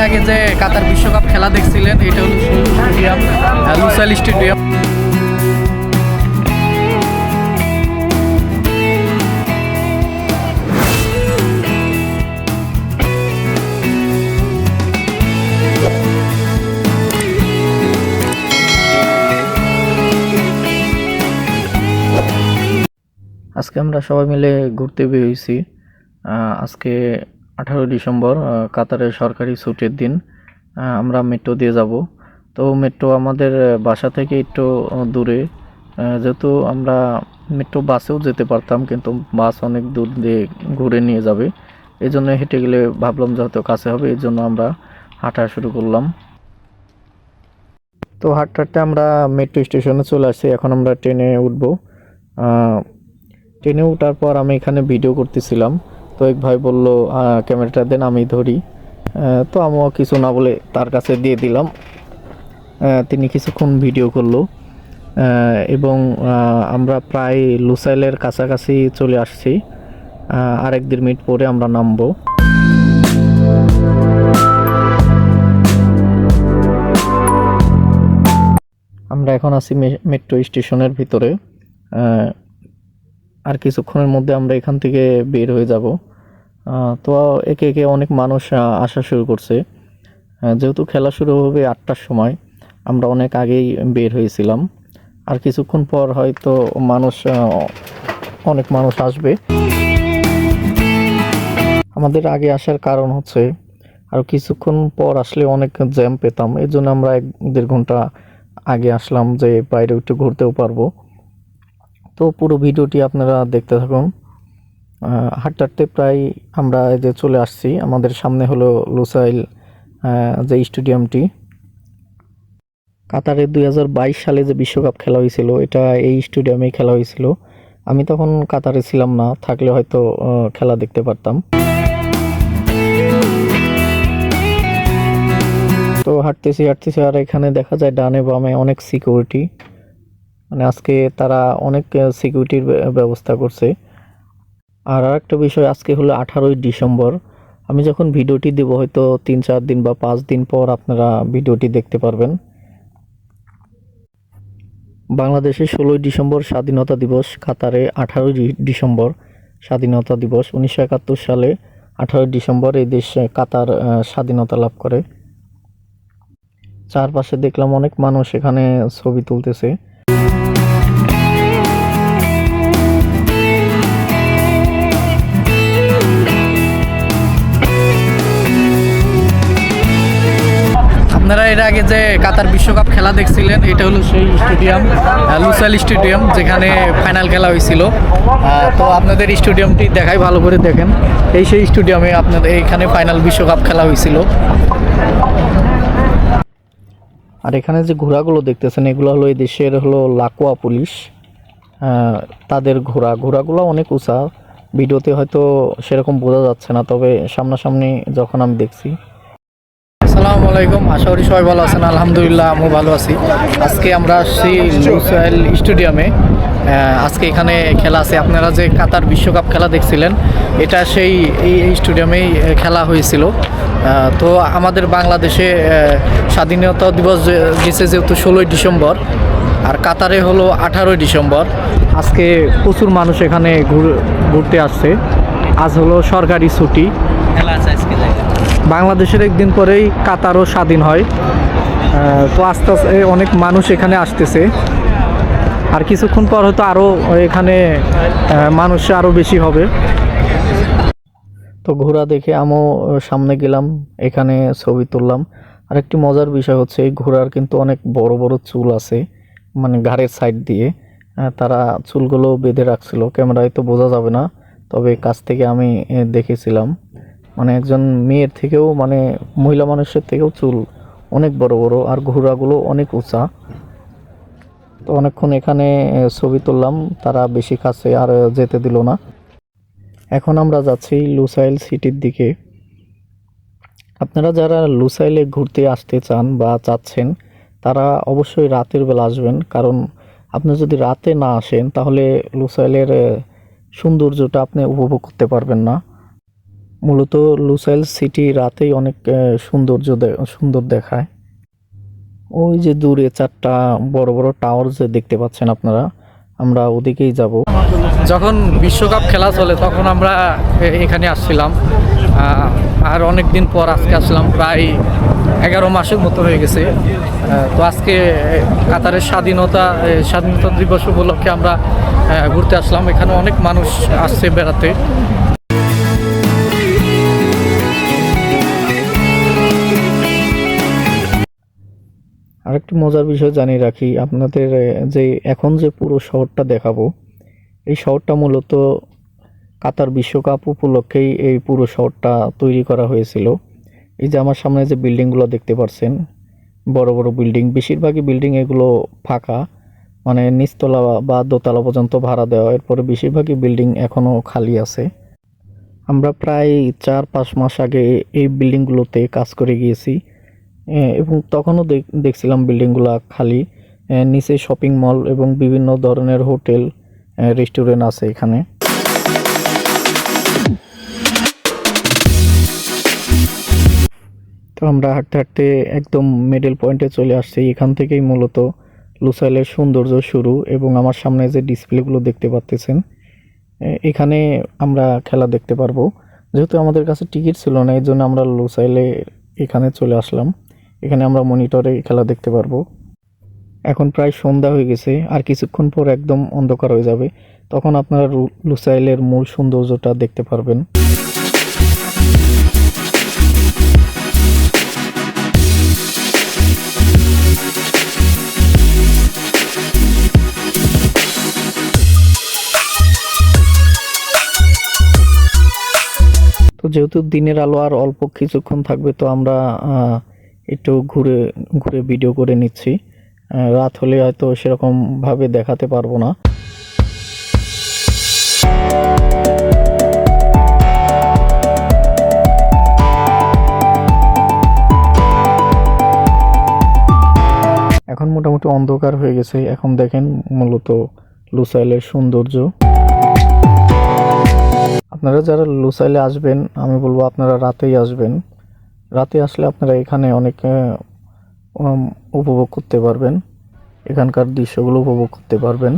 আগে যে কাতার বিশ্বকাপ খেলা দেখছিলেন, এটা হলো সেই স্টেডিয়াম, লুসাইল স্টেডিয়াম। আজকে আমরা সবাই মিলে ঘুরতে বেরিয়েছি। আজকে 18 ডিসেম্বর, কাতারের সরকারি ছুটির দিন। আমরা মেট্রো দিয়ে যাব। তো মেট্রো আমাদের বাসা থেকে একটু দূরে, যেহেতু আমরা মেট্রো বাসেও যেতে পারতাম, কিন্তু বাস অনেক দূর দিয়ে ঘুরে নিয়ে যাবে। এই জন্য হেঁটে গেলে ভাবলাম যেহেতু কাছে হবে, এই জন্য আমরা হাঁটা শুরু করলাম। তো হাঁটতে হাঁটতে আমরা মেট্রো স্টেশনে চলে আসছি। এখন আমরা ট্রেনে উঠবো। ট্রেনে ওঠার পর আমি এখানে ভিডিও করতেছিলাম, তো এক ভাই বলল ক্যামেরাটা দেন, আমি ধরি। তো আমিও কিছু না বলে তার কাছে দিয়ে দিলাম। তিনি কিছুক্ষণ ভিডিও করলো, এবং আমরা প্রায় লুসাইলের কাছাকাছি চলে আসছি। আর 1-1.5 মিনিট পরে আমরা নামবো। আমরা এখন আছি মেট্রো স্টেশনের ভিতরে। আর কিছুক্ষণের মধ্যে আমরা এখান থেকে বের হয়ে যাব। তো একে একে অনেক মানুষ আসা শুরু করছে। যেহেতু খেলা শুরু হবে 8টার সময়, আমরা অনেক আগেই বের হয়েছিলাম। আর কিছুক্ষণ পর হয়তো অনেক মানুষ আসবে। আমাদের আগে আসার কারণ হচ্ছে আর কিছুক্ষণ পর আসলে অনেক জ্যাম পেতাম, এই জন্য আমরা 1-1.5 ঘন্টা আগে আসলাম, যে বাইরে একটু ঘুরতেও পারবো। তো পুরো ভিডিওটি আপনারা দেখতে থাকুন। হাঁটতে হাঁটতে প্রায় আমরা এই যে চলে আসছি। আমাদের সামনে হলো লুসাইল যে স্টেডিয়ামটি। কাতারে 2022 সালে যে বিশ্বকাপ খেলা হয়েছিল, এটা এই স্টেডিয়ামেই খেলা হয়েছিল। আমি তখন কাতারে ছিলাম না, থাকলে হয়তো খেলা দেখতে পারতাম। তো হাঁটতেছি আর এখানে দেখা যায় ডানে বামে অনেক সিকিউরিটি, মানে আজকে তারা অনেক সিকিউরিটির ব্যবস্থা করছে। আর একটা বিষয়, আজকে হলো 18 ডিসেম্বর। আমি যখন ভিডিওটি দেব হয়তো 3-4 দিন বা 5 দিন পর আপনারা ভিডিওটি দেখতে পারবেন। বাংলাদেশে 16 ডিসেম্বর স্বাধীনতা দিবস, কাতারে 18 ডিসেম্বর স্বাধীনতা দিবস। 1971 সালে 18 ডিসেম্বর এই দেশ কাতার স্বাধীনতা লাভ করে। চারপাশে দেখলাম অনেক মানুষ এখানে ছবি তুলতেছে। আপনারা এর আগে যে কাতার বিশ্বকাপ খেলা দেখছিলেন, এটা হলো সেই স্টেডিয়াম, লুসাইল স্টেডিয়াম, যেখানে ফাইনাল খেলা হয়েছিল। তো আপনাদের স্টেডিয়ামটি দেখাই, ভালো করে দেখেন। সেই স্টেডিয়ামে আপনাদের এখানে ফাইনাল বিশ্বকাপ খেলা হয়েছিল। আর এখানে যে ঘোড়াগুলো দেখতেছেন, এগুলো হলো এই দেশের হলো লাকোয়া পুলিশ। তাদের ঘোড়াগুলো অনেক উঁচা, ভিডিওতে হয়তো সেরকম বোঝা যাচ্ছে না, তবে সামনাসামনি যখন আমি দেখছি। আসসালামু আলাইকুম, আশা করি সবাই ভালো আছেন। আলহামদুলিল্লাহ, আমি ভালো আছি। আজকে আমরা আসছি লুসাইল স্টেডিয়ামে। আজকে এখানে খেলা আছে। আপনারা যে কাতার বিশ্বকাপ খেলা দেখছিলেন, এটা এই স্টেডিয়ামেই খেলা হয়েছিল। তো আমাদের বাংলাদেশে স্বাধীনতা দিবস গেছে যেহেতু 16 ডিসেম্বর, আর কাতারে হলো 18 ডিসেম্বর। আজকে প্রচুর মানুষ এখানে ঘুরতে আসছে। আজ হলো সরকারি ছুটি। বাংলাদেশের একদিন পরেই কাতারও স্বাধীন হয়। তো আস্তে আস্তে অনেক মানুষ এখানে আসতেছে। আর কিছুক্ষণ পর হয়তো আরও এখানে মানুষ আরও বেশি হবে। তো ঘোড়া দেখে আমিও সামনে গেলাম, এখানে ছবি তুললাম। আর একটি মজার বিষয় হচ্ছে, এই ঘোড়ার কিন্তু অনেক বড় বড় চুল আছে, মানে ঘাড়ের সাইড দিয়ে তারা চুলগুলো বেঁধে রাখছিল। ক্যামেরায় তো বোঝা যাবে না, তবে কাছ থেকে আমি দেখেছিলাম। মানে একজন মেয়ের থেকেও, মানে মহিলা মানুষের থেকেও চুল অনেক বড় বড়, আর ঘোড়াগুলো অনেক উঁচা। তো অনেকক্ষণ এখানে ছবি তুললাম, তারা বেশি কাছে আর যেতে দিল না। এখন আমরা যাচ্ছি লুসাইল সিটির দিকে। আপনারা যারা লুসাইলে ঘুরতে আসতে চান বা চাচ্ছেন, তারা অবশ্যই রাতের বেলা আসবেন, কারণ আপনি যদি রাতে না আসেন তাহলে লুসাইলের সৌন্দর্যটা আপনি উপভোগ করতে পারবেন না। মূলত লুসাইল সিটি রাতেই অনেক সুন্দর দেখায়। ওই যে দূরে 4টা বড় বড় টাওয়ার যে দেখতে পাচ্ছেন আপনারা, আমরা ওদিকেই যাব। যখন বিশ্বকাপ খেলা চলে তখন আমরা এখানে আসছিলাম, আর অনেক দিন পর আজকে আসলাম, প্রায় 11 মাসের মতো হয়ে গেছে। তো আজকে কাতারের স্বাধীনতা দিবস উপলক্ষে আমরা ঘুরতে আসলাম। এখানে অনেক মানুষ আসছে বেড়াতে। আরেকটি মজার বিষয় জানিয়ে রাখি আপনাদের, যে এখন যে পুরো শহরটা দেখাবো, এই শহরটা মূলত কাতার বিশ্বকাপ উপলক্ষেই এই পুরো শহরটা তৈরি করা হয়েছিল। এই যে আমার সামনে যে বিল্ডিংগুলো দেখতে পাচ্ছেন, বড় বড় বিল্ডিং, বেশিরভাগই বিল্ডিং এগুলো ফাঁকা, মানে নিচতলা বা দোতলা পর্যন্ত ভাড়া দেওয়া। এরপরে বেশিরভাগই বিল্ডিং এখনও খালি আছে। আমরা প্রায় 4-5 মাস আগে এই বিল্ডিংগুলোতে কাজ করে গিয়েছি, এবং তখনও দেখছিলাম বিল্ডিংগুলো খালি। নিচে শপিং মল এবং বিভিন্ন ধরনের হোটেল, রেস্টুরেন্ট আছে এখানে। তো আমরা হাঁটতে হাঁটতে একদম মিডল পয়েন্টে চলে আসছি। এখান থেকেই মূলত লুসাইলের সৌন্দর্য শুরু, এবং আমার সামনে যে ডিসপ্লেগুলো দেখতে পাচ্ছেন, এখানে আমরা খেলা দেখতে পারবো। যেহেতু আমাদের কাছে টিকিট ছিল না, এই জন্য আমরা লুসাইলে এখানে চলে আসলাম। এখানে আমরা মনিটরে খেলা দেখতে পারবো। এখন প্রায় সন্ধ্যা হয়ে গেছে, আর কিছুক্ষণ পর একদম অন্ধকার হয়ে যাবে। তখন আপনারা লুসাইলের মূল সৌন্দর্যটা দেখতে পারবেন। তো যেহেতু দিনের আলো আর অল্প কিছুক্ষণ থাকবে, তো আমরা একটু ঘুরে ঘুরে ভিডিও করে নিচ্ছি। রাত হলে হয়তো সেরকম ভাবে দেখাতে পারবো না। এখন মোটামুটি অন্ধকার হয়ে গেছে। এখন দেখেন মূলত লুসাইলের সৌন্দর্য। আপনারা যারা লুসাইলে আসবেন, আমি বলবো আপনারা রাতেই আসবেন। রাতে আসলে আপনারা এখানে অনেক উপভোগ করতে পারবেন, এখানকার দৃশ্যগুলো উপভোগ করতে পারবেন।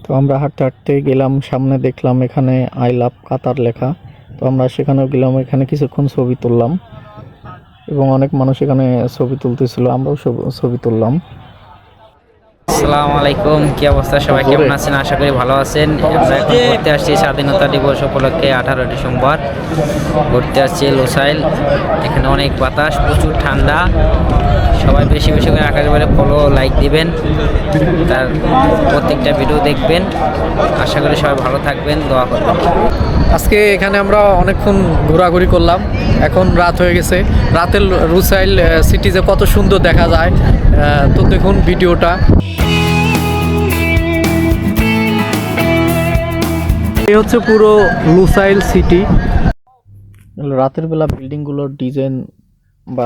তো আমরা হাঁটতে হাঁটতে গেলাম, সামনে দেখলাম এখানে আই লাভ কাতার লেখা। তো আমরা সেখানেও গেলাম, এখানে কিছুক্ষণ ছবি তুললাম, এবং অনেক মানুষ এখানে ছবি তুলতেছিল, আমরাও ছবি তুললাম। আসসালামু আলাইকুম, কি অবস্থা সবাই, কেমন আছেন? আশা করি ভালো আছেন। আমরা এখন ঘুরতে আসছি স্বাধীনতা দিবস উপলক্ষে 18 ডিসেম্বর ঘুরতে আসছি লুসাইল। এখানে অনেক বাতাস, প্রচুর ঠান্ডা। সবাই বেশি বেশি করে আকাশ বাড়ি ফলো লাইক দিবেন, তার প্রত্যেকটা ভিডিও দেখবেন। আশা করি সবাই ভালো থাকবেন, দোয়া করবেন। আজকে এখানে আমরা অনেকক্ষণ ঘোরাঘুরি করলাম, এখন রাত হয়ে গেছে। রাতের লুসাইল সিটি যে কত সুন্দর দেখা যায়, তো দেখুন ভিডিওটা। এই হচ্ছে পুরো লুসাইল সিটি। রাতের বেলা বিল্ডিংগুলোর ডিজাইন বা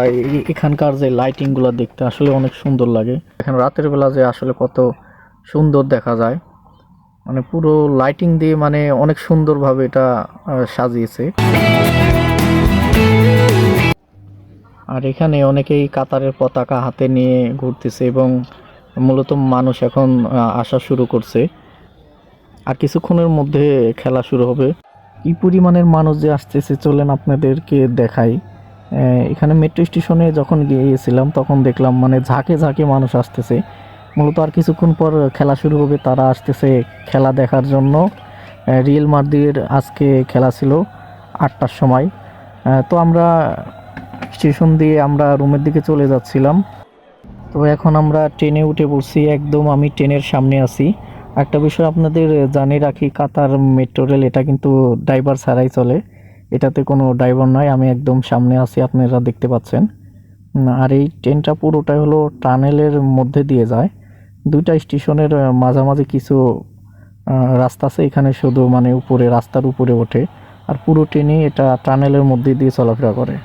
এখানকার যে লাইটিংগুলো দেখতে আসলে অনেক সুন্দর লাগে। এখানে রাতের বেলা যে আসলে কত সুন্দর দেখা যায়, মানে পুরো লাইটিং দিয়ে মানে অনেক সুন্দরভাবে এটা সাজিয়েছে। আর এখানে অনেকেই কাতারের পতাকা হাতে নিয়ে ঘুরতেছে, এবং মূলত মানুষ এখন আসা শুরু করছে। আর কিছুক্ষণের মধ্যে খেলা শুরু হবে। কি পরিমাণের মানুষ যে আসতেছে, চলেন আপনাদেরকে দেখাই। এখানে মেট্রো স্টেশনে যখন গিয়েছিলাম তখন দেখলাম মানে ঝাঁকে ঝাঁকে মানুষ আসতেছে। মূলত আর কিছুক্ষণ পর খেলা শুরু হবে, তারা আসতেছে খেলা দেখার জন্য। রিয়াল মাদ্রিদের আজকে খেলা ছিল 8টার সময়। তো আমরা স্টেশন দিয়ে আমরা রুমের দিকে চলে যাচ্ছিলাম। তো এখন আমরা ট্রেনে উঠে পড়ছি, একদম আমি ট্রেনের সামনে আছি। একটা বিষয় আপনাদের জানিয়ে রাখি, কাতার মেট্রো রেল এটা কিন্তু ড্রাইভার ছাড়াই চলে, এটাতে কোনো ড্রাইভার নয়। আমি একদম সামনে আছি, আপনারা দেখতে পাচ্ছেন। আর এই ট্রেনটা পুরোটাই হলো টানেলের মধ্যে দিয়ে যায়। দুইটা স্টেশনের মাঝামাঝি কিছু রাস্তা আছে, এখানে শুধু মানে উপরে রাস্তার উপরে ওঠে, আর পুরো ট্রেনই এটা টানেলের মধ্যে দিয়ে চলাফেরা করে।